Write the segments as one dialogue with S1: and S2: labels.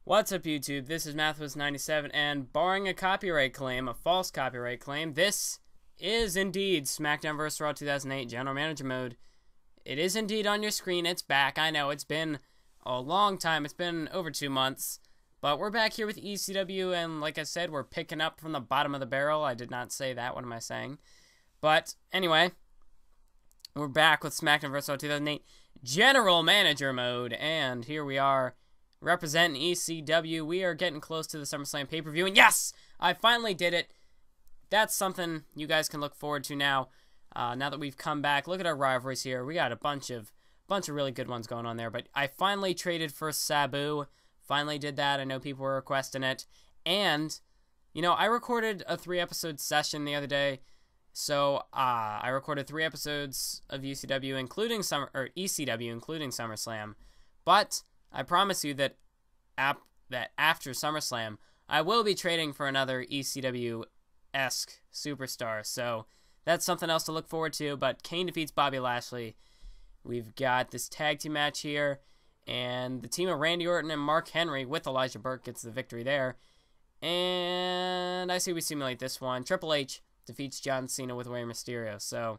S1: What's up, YouTube? This is Mathwas97, and barring a copyright claim, a false copyright claim, this is indeed Smackdown vs. Raw 2008 General Manager Mode. It is indeed on your screen. It's back. I know, it's been a long time. It's been over 2 months. But we're back here with ECW, and like I said, we're picking up from the bottom of the barrel. I did not say that. What am I saying? But, anyway, we're back with Smackdown vs. Raw 2008 General Manager Mode, and here we are. Representing ECW, we are getting close to the SummerSlam pay-per-view, and yes! I finally did it! That's something you guys can look forward to now. Now that we've come back, look at our rivalries here. We got a bunch of really good ones going on there, but I finally traded for Sabu. Finally did that. I know people were requesting it. And, you know, I recorded a 3-episode session the other day. So, I recorded 3 episodes of ECW, including ECW, including SummerSlam. But I promise you that after SummerSlam, I will be trading for another ECW-esque superstar. So that's something else to look forward to. But Kane defeats Bobby Lashley. We've got this tag team match here. And the team of Randy Orton and Mark Henry with Elijah Burke gets the victory there. And I see we simulate this one. Triple H defeats John Cena with Rey Mysterio. So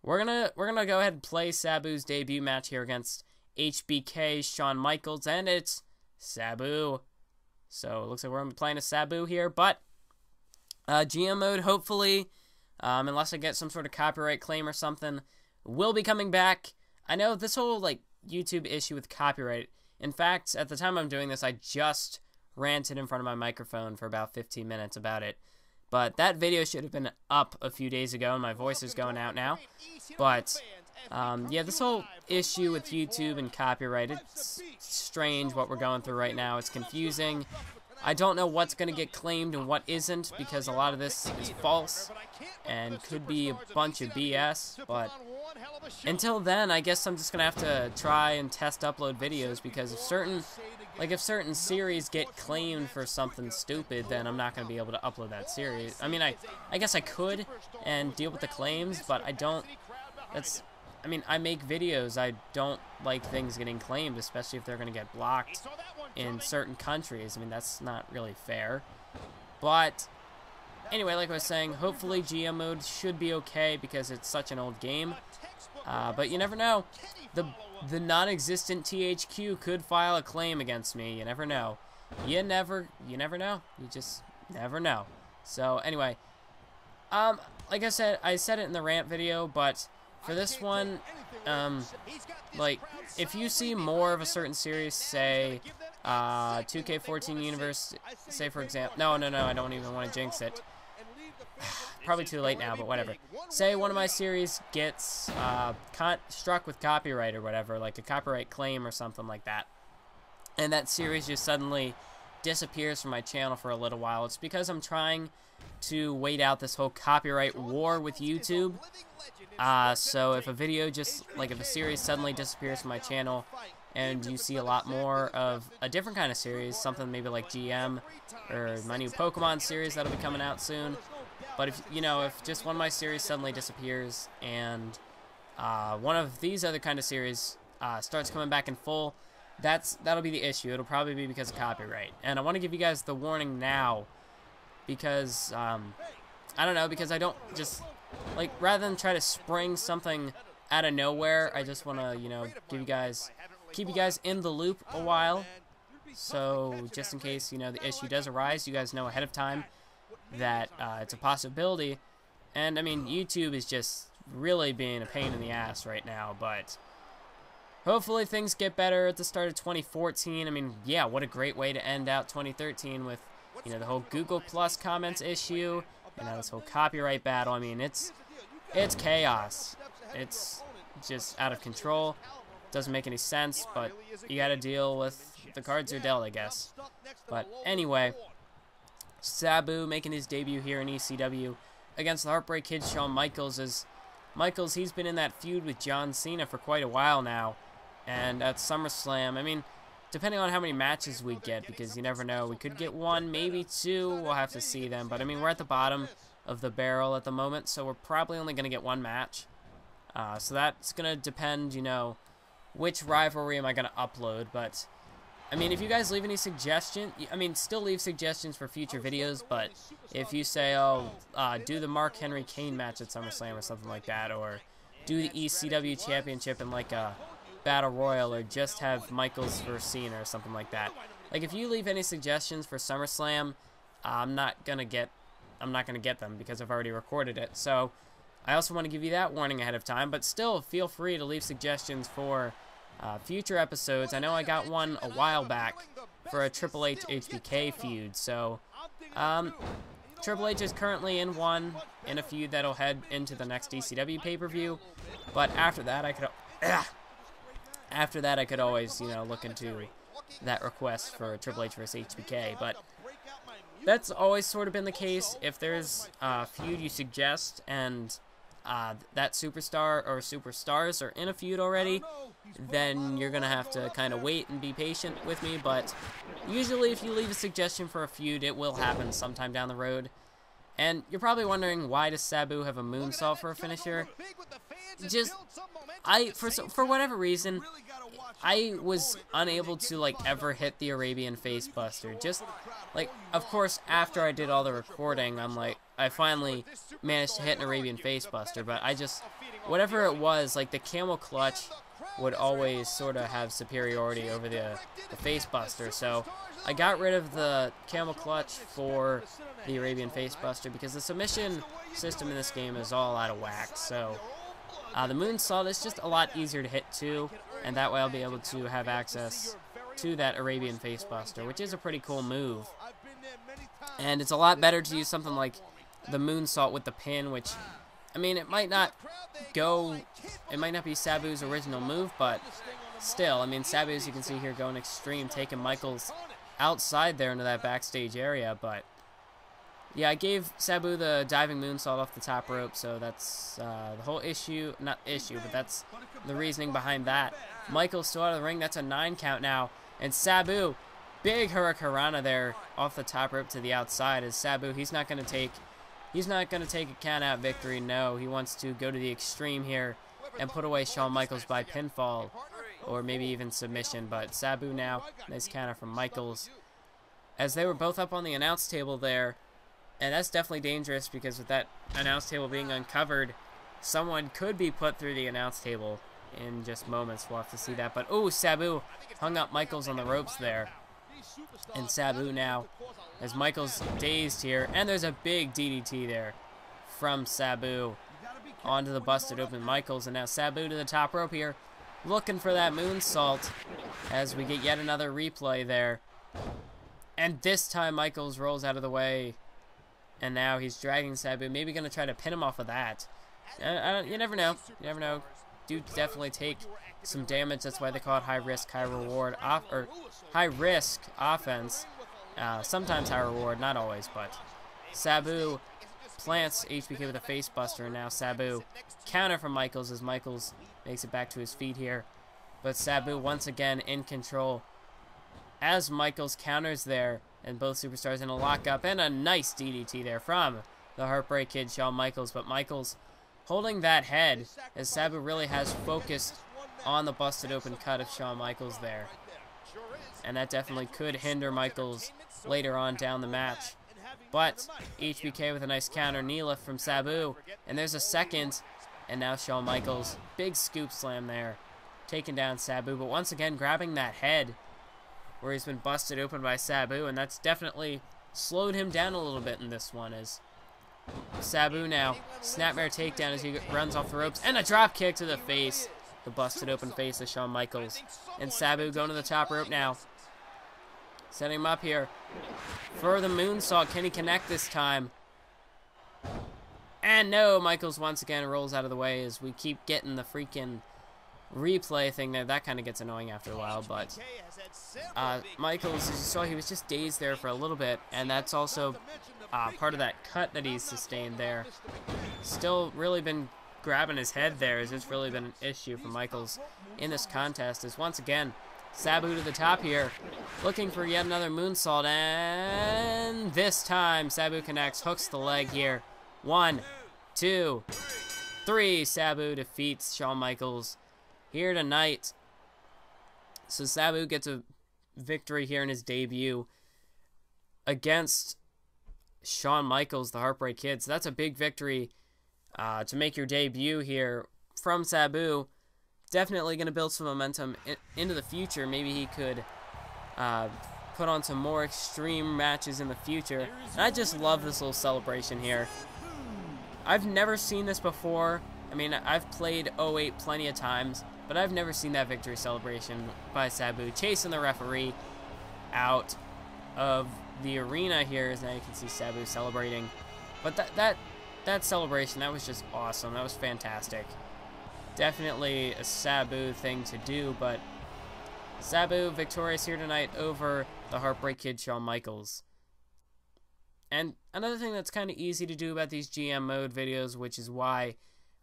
S1: we're gonna go ahead and play Sabu's debut match here against HBK, Shawn Michaels, and it's Sabu. So it looks like we're going to be playing a Sabu here, but GM mode, hopefully, unless I get some sort of copyright claim or something, will be coming back. I know this whole, like, YouTube issue with copyright, in fact, at the time I'm doing this, I just ranted in front of my microphone for about 15 minutes about it. But that video should have been up a few days ago, and my voice is going out now. But yeah, this whole issue with YouTube and copyright, it's strange what we're going through right now. It's confusing. I don't know what's going to get claimed and what isn't, because a lot of this is false and could be a bunch of BS. But until then, I guess I'm just going to have to try and test upload videos, because if certain series get claimed for something stupid, then I'm not going to be able to upload that series. I mean, I guess I could and deal with the claims, but I don't. I mean, I make videos. I don't like things getting claimed, especially if they're going to get blocked in certain countries. I mean, that's not really fair. But anyway, like I was saying, hopefully GM mode should be okay because it's such an old game. But you never know. The non-existent THQ could file a claim against me. You never know. You never know. You just never know. So anyway, like I said it in the rant video, but for this one, like, if you see more of a certain series, say, 2K14 Universe, say, for example, no, I don't even want to jinx it. Probably too late now, but whatever. Say one of my series gets struck with copyright or whatever, like a copyright claim or something like that, and that series just suddenly disappears from my channel for a little while. It's because I'm trying to wait out this whole copyright war with YouTube. So if a video if a series suddenly disappears from my channel and you see a lot more of a different kind of series, something maybe like GM or my new Pokemon series that'll be coming out soon. But if just one of my series suddenly disappears and one of these other kind of series starts coming back in full, that'll be the issue. It'll probably be because of copyright. And I want to give you guys the warning now, because I don't know, because I don't just, like, rather than try to spring something out of nowhere, I just want to, keep you guys in the loop a while. So just in case, the issue does arise, you guys know ahead of time that it's a possibility. And I mean, YouTube is just really being a pain in the ass right now, but hopefully things get better at the start of 2014. I mean, yeah, what a great way to end out 2013 with, the whole Google Plus comments issue, this whole copyright battle. I mean, it's chaos. It's just out of control. Doesn't make any sense, but you gotta deal with the cards you're dealt, I guess. But anyway, Sabu making his debut here in ECW against the Heartbreak Kid, Shawn Michaels. He's been in that feud with John Cena for quite a while now. And at SummerSlam, I mean, depending on how many matches we get, because you never know, we could get 1, maybe 2, we'll have to see them. But I mean, we're at the bottom of the barrel at the moment, so we're probably only going to get 1 match. So that's going to depend, which rivalry am I going to upload. But I mean, if you guys leave any suggestions, I mean, still leave suggestions for future videos, but if you say, oh, do the Mark Henry Kane match at SummerSlam or something like that, or do the ECW Championship in like a Battle Royal, or just have Michaels versus Cena or something like that. Like, if you leave any suggestions for SummerSlam, I'm not gonna get them because I've already recorded it. So I also want to give you that warning ahead of time, but still feel free to leave suggestions for future episodes. I know I got one a while back for a Triple H HBK feud, so Triple H is currently in a feud that'll head into the next ECW pay-per-view, but after that I could always, you know, look into that request for Triple H versus HBK, but that's always sort of been the case. If there's a feud you suggest and that superstar or superstars are in a feud already, then you're going to have to kind of wait and be patient with me, but usually if you leave a suggestion for a feud, it will happen sometime down the road. And you're probably wondering, why does Sabu have a moonsault for a finisher? Just, for whatever reason, I was unable to, like, ever hit the Arabian Face Buster. Just, like, of course, after I did all the recording, I finally managed to hit an Arabian Face Buster, but whatever it was, like, the camel clutch would always sort of have superiority over the Face Buster, so I got rid of the camel clutch for the Arabian Face Buster because the submission system in this game is all out of whack, so the moonsault is just a lot easier to hit too, and that way I'll be able to have access to that Arabian Face Buster, which is a pretty cool move. And it's a lot better to use something like the moonsault with the pin, which, I mean, it might not be Sabu's original move, but still, I mean, Sabu, as you can see here, going extreme, taking Michaels outside there into that backstage area, but yeah, I gave Sabu the diving moonsault off the top rope, so that's the whole issue, not issue, but that's the reasoning behind that. Michaels still out of the ring, that's a 9 count now, and Sabu, big hurricanrana there off the top rope to the outside. As Sabu, he's not gonna take a count out victory. No, he wants to go to the extreme here and put away Shawn Michaels by pinfall, or maybe even submission. But Sabu now, nice counter from Michaels, as they were both up on the announce table there. And that's definitely dangerous, because with that announce table being uncovered, someone could be put through the announce table in just moments. We'll have to see that. But, oh, Sabu hung up Michaels on the ropes there. And Sabu now, as Michaels dazed here, and there's a big DDT there from Sabu onto the busted open Michaels. And now Sabu to the top rope here, looking for that moonsault, as we get yet another replay there. And this time Michaels rolls out of the way. And now he's dragging Sabu, maybe going to try to pin him off of that. You never know. You never know. Dude definitely take some damage. That's why they call it high risk, high reward, or high risk offense. Sometimes high reward, not always, but Sabu plants HBK with a face buster, and now Sabu counter from Michaels as Michaels makes it back to his feet here. But Sabu once again in control as Michaels counters there, and both superstars in a lockup, and a nice DDT there from the Heartbreak Kid, Shawn Michaels. But Michaels holding that head, as Sabu really has focused on the busted open cut of Shawn Michaels there. And that definitely could hinder Michaels later on down the match. But HBK with a nice counter knee lift from Sabu, and there's a second, and now Shawn Michaels, big scoop slam there, taking down Sabu, but once again grabbing that head where he's been busted open by Sabu, and that's definitely slowed him down a little bit in this one, as Sabu now, snapmare takedown as he runs off the ropes, and a drop kick to the face, the busted open face of Shawn Michaels. And Sabu going to the top rope now, setting him up here for the moonsault. Can he connect this time? And no, Michaels once again rolls out of the way as we keep getting the freaking replay thing there. That kind of gets annoying after a while, but Michaels, as you saw, he was just dazed there for a little bit, and that's also part of that cut that he's sustained there. Still really been grabbing his head there, as it's really been an issue for Michaels in this contest, as once again Sabu to the top here, looking for yet another moonsault, and this time Sabu connects, hooks the leg here. 1, 2, 3. Sabu defeats Shawn Michaels here tonight. So Sabu gets a victory here in his debut against Shawn Michaels, the Heartbreak Kid. So that's a big victory to make your debut here from Sabu. Definitely going to build some momentum into the future. Maybe he could put on some more extreme matches in the future. And I just love this little celebration here. I've never seen this before. I mean, I've played 08 plenty of times, but I've never seen that victory celebration by Sabu, chasing the referee out of the arena here. As now you can see Sabu celebrating. But that celebration, that was just awesome. That was fantastic. Definitely a Sabu thing to do, but Sabu victorious here tonight over the Heartbreak Kid, Shawn Michaels. And another thing that's kind of easy to do about these GM mode videos, which is why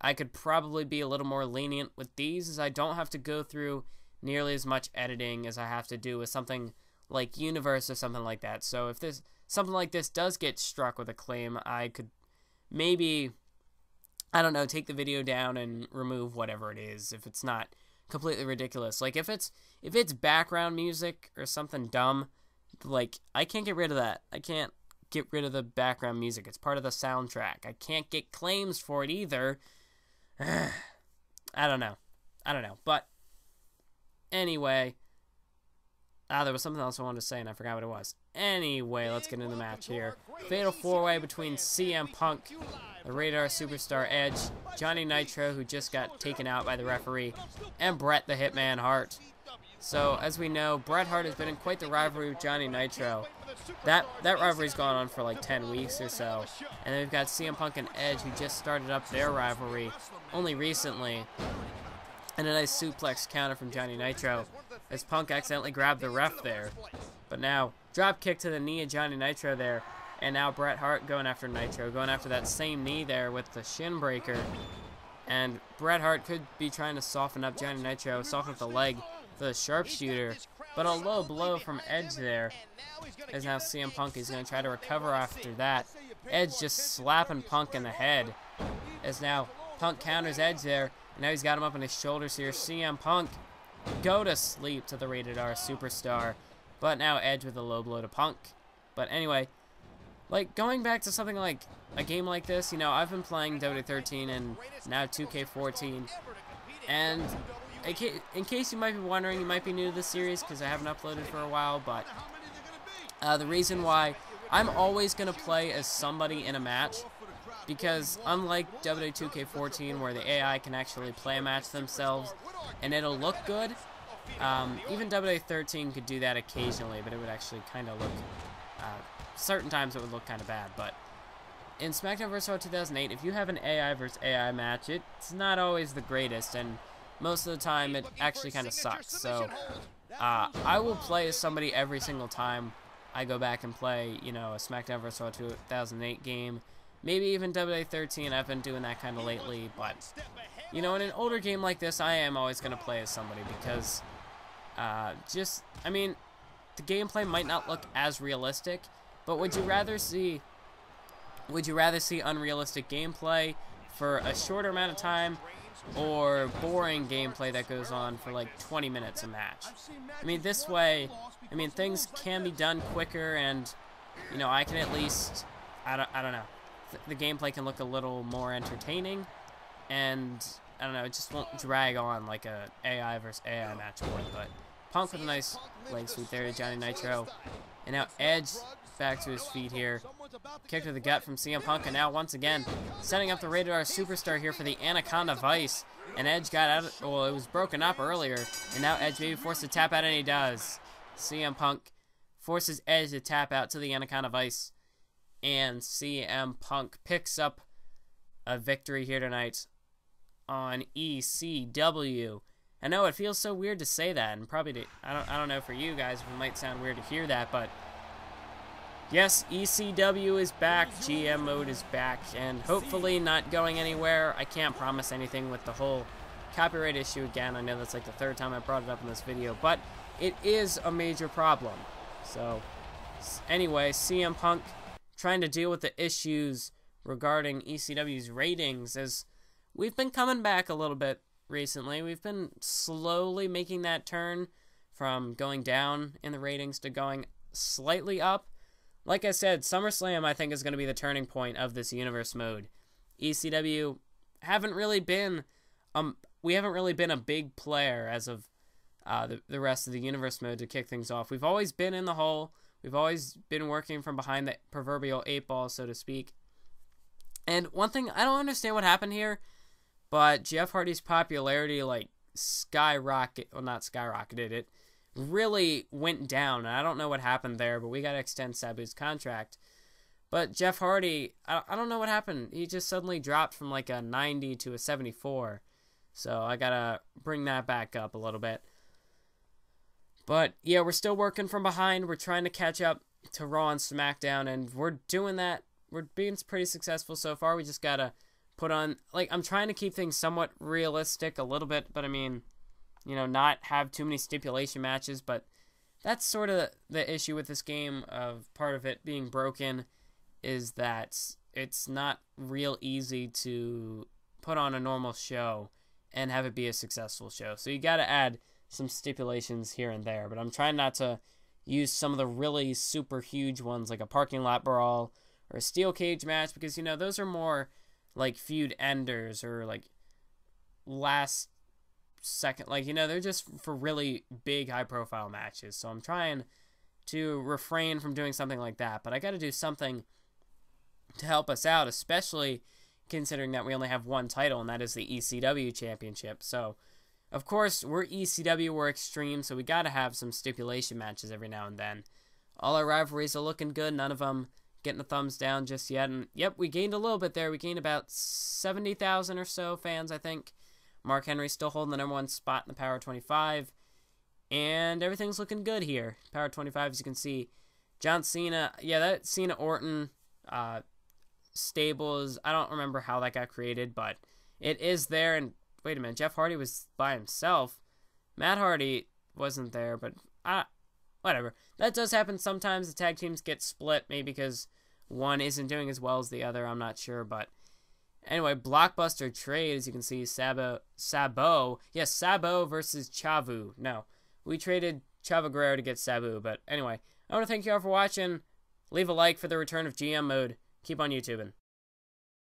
S1: I could probably be a little more lenient with these, is I don't have to go through nearly as much editing as I have to do with something like Universe or something like that. So if something like this does get struck with a claim, I could maybe, I don't know, take the video down and remove whatever it is if it's not completely ridiculous. Like if it's background music or something dumb, like I can't get rid of that. I can't get rid of the background music. It's part of the soundtrack. I can't get claims for it either. I don't know. But anyway, there was something else I wanted to say and I forgot what it was. Anyway, let's get into the match here. Fatal 4-way between CM Punk, the Radar Superstar Edge, Johnny Nitro, who just got taken out by the referee, and Bret the Hitman Hart. So, as we know, Bret Hart has been in quite the rivalry with Johnny Nitro. That rivalry's gone on for like 10 weeks or so. And then we've got CM Punk and Edge, who just started up their rivalry only recently. And a nice suplex counter from Johnny Nitro, as Punk accidentally grabbed the ref there. But now, drop kick to the knee of Johnny Nitro there. And now Bret Hart going after Nitro, going after that same knee there with the shin breaker. And Bret Hart could be trying to soften up Johnny Nitro, soften up the leg for the sharpshooter. But a low blow from Edge there, as now CM Punk is going to try to recover after that. Edge just slapping Punk in the head, as now Punk counters Edge there. And now he's got him up on his shoulders here. CM Punk, go to sleep to the Rated R Superstar. But now Edge with a low blow to Punk. But anyway, like going back to something like a game like this, you know, I've been playing Dota 13 and now 2K14. And in case you might be wondering, you might be new to this series because I haven't uploaded for a while, but the reason why I'm always going to play as somebody in a match, because unlike Dota 2K14 where the AI can actually play a match themselves and it'll look good, even Dota 13 could do that occasionally, but it would actually kind of look, certain times it would look kind of bad. But in Smackdown vs. Raw 2008, if you have an AI versus AI match, it's not always the greatest, and most of the time it actually kind of sucks. So I will play as somebody every single time I go back and play, you know, a Smackdown vs. Raw 2008 game. Maybe even WWE 13, I've been doing that kind of lately, but, you know, in an older game like this, I am always going to play as somebody because, I mean, the gameplay might not look as realistic, but would you rather see unrealistic gameplay for a shorter amount of time, or boring gameplay that goes on for like 20 minutes a match? I mean, this way, I mean, things can be done quicker, and, you know, I can at least, I don't know. The gameplay can look a little more entertaining, and I don't know, it just won't drag on like a AI versus AI match would. But Punk with a nice leg sweep there to Johnny Nitro, and now Edge back to his feet here. Kick to the gut from CM Punk, and now once again setting up the Rated R Superstar here for the Anaconda Vice. And Edge got out, well, it was broken up earlier, and now Edge may be forced to tap out, and he does. CM Punk forces Edge to tap out to the Anaconda Vice. And CM Punk picks up a victory here tonight on ECW. I know it feels so weird to say that, and probably I don't know for you guys if it might sound weird to hear that, but yes, ECW is back, GM mode is back, and hopefully not going anywhere. I can't promise anything with the whole copyright issue again. I know that's like the third time I brought it up in this video, but it is a major problem. So anyway, CM Punk trying to deal with the issues regarding ECW's ratings, as we've been coming back a little bit recently. We've been slowly making that turn from going down in the ratings to going slightly up. Like I said, SummerSlam I think is going to be the turning point of this universe mode. ECW haven't really been we haven't really been a big player as of the rest of the universe mode to kick things off. We've always been in the hole. We've always been working from behind the proverbial 8-ball, so to speak. And one thing, I don't understand what happened here, but Jeff Hardy's popularity, like, not skyrocketed, it really went down. And I don't know what happened there, but we got to extend Sabu's contract. But Jeff Hardy, I don't know what happened. He just suddenly dropped from, like, a 90 to a 74. So I got to bring that back up a little bit. But, yeah, we're still working from behind. We're trying to catch up to Raw and SmackDown, and we're doing that. We're being pretty successful so far. We just got to put on, like, I'm trying to keep things somewhat realistic a little bit, but I mean, you know, not have too many stipulation matches, but that's sort of the issue with this game, of part of it being broken, is that it's not real easy to put on a normal show and have it be a successful show. So you got to add some stipulations here and there, but I'm trying not to use some of the really super huge ones like a parking lot brawl or a steel cage match, because, you know, those are more like feud enders or like last second, like, you know, they're just for really big high profile matches. So I'm trying to refrain from doing something like that, but I got to do something to help us out, especially considering that we only have one title, and that is the ECW championship. So of course, we're ECW, we're Extreme, so we got to have some stipulation matches every now and then. All our rivalries are looking good, none of them getting a thumbs down just yet. And yep, we gained a little bit there. We gained about 70,000 or so fans, I think. Mark Henry's still holding the #1 spot in the Power 25. And everything's looking good here. Power 25, as you can see. John Cena, yeah, that Cena-Orton stables, I don't remember how that got created, but it is there. And wait a minute, Jeff Hardy was by himself. Matt Hardy wasn't there, but whatever. That does happen sometimes. The tag teams get split, maybe because one isn't doing as well as the other. I'm not sure, but anyway, blockbuster trade, as you can see, Sabo versus Chavu. No, we traded Chavo Guerrero to get Sabu, but anyway, I want to thank you all for watching. Leave a like for the return of GM mode. Keep on YouTubing.